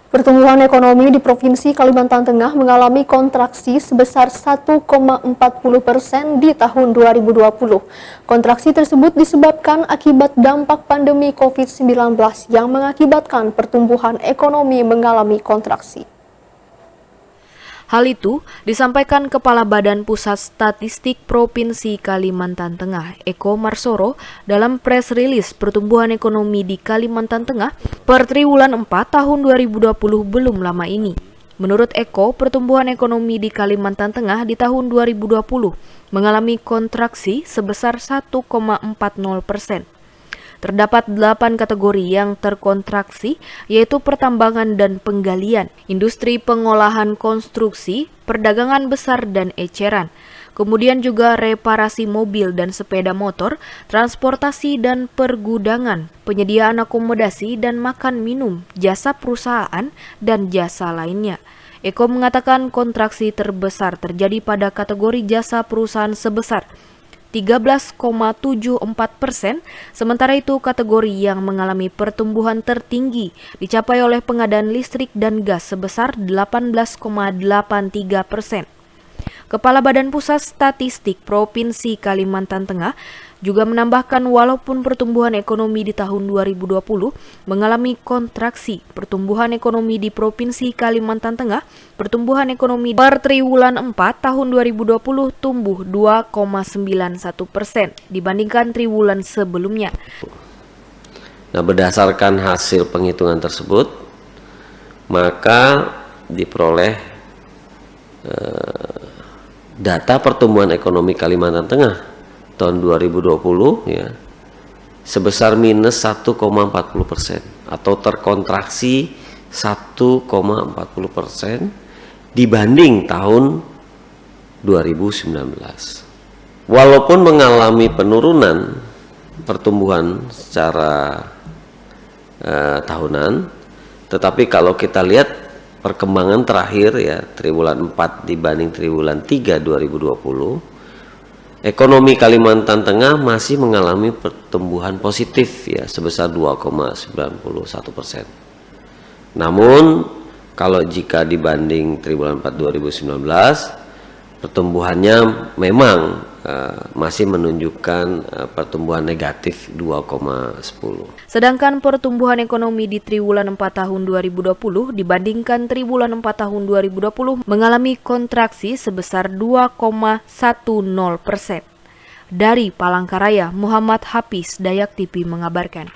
Pertumbuhan ekonomi di Provinsi Kalimantan Tengah mengalami kontraksi sebesar 1,40% di tahun 2020. Kontraksi tersebut disebabkan akibat dampak pandemi COVID-19 yang mengakibatkan pertumbuhan ekonomi mengalami kontraksi. Hal itu disampaikan Kepala Badan Pusat Statistik Provinsi Kalimantan Tengah, Eko Marsoro, dalam press release pertumbuhan ekonomi di Kalimantan Tengah per triwulan 4 tahun 2020 belum lama ini. Menurut Eko, pertumbuhan ekonomi di Kalimantan Tengah di tahun 2020 mengalami kontraksi sebesar 1,40%. Terdapat 8 kategori yang terkontraksi, yaitu pertambangan dan penggalian, industri pengolahan konstruksi, perdagangan besar dan eceran, kemudian juga reparasi mobil dan sepeda motor, transportasi dan pergudangan, penyediaan akomodasi dan makan minum, jasa perusahaan, dan jasa lainnya. Eko mengatakan kontraksi terbesar terjadi pada kategori jasa perusahaan sebesar 13,74%, sementara itu kategori yang mengalami pertumbuhan tertinggi dicapai oleh pengadaan listrik dan gas sebesar 18,83%. Kepala Badan Pusat Statistik Provinsi Kalimantan Tengah juga menambahkan walaupun pertumbuhan ekonomi di tahun 2020 mengalami kontraksi, pertumbuhan ekonomi di Provinsi Kalimantan Tengah, pertumbuhan ekonomi per triwulan 4 tahun 2020 tumbuh 2,91% dibandingkan triwulan sebelumnya. Nah, berdasarkan hasil penghitungan tersebut, maka diperoleh data pertumbuhan ekonomi Kalimantan Tengah tahun 2020 ya sebesar minus 1,40% atau terkontraksi 1,40% dibanding tahun 2019. Walaupun mengalami penurunan pertumbuhan secara tahunan, tetapi kalau kita lihat perkembangan terakhir ya triwulan 4 dibanding triwulan 3 2020, ekonomi Kalimantan Tengah masih mengalami pertumbuhan positif ya sebesar 2,91%. Namun kalau jika dibanding triwulan 4 2019, pertumbuhannya memang masih menunjukkan pertumbuhan negatif 2,10. Sedangkan pertumbuhan ekonomi di triwulan 4 tahun 2020 dibandingkan triwulan 4 tahun 2020 mengalami kontraksi sebesar 2,10%. Dari Palangkaraya, Muhammad Hafiz, Dayak TV mengabarkan.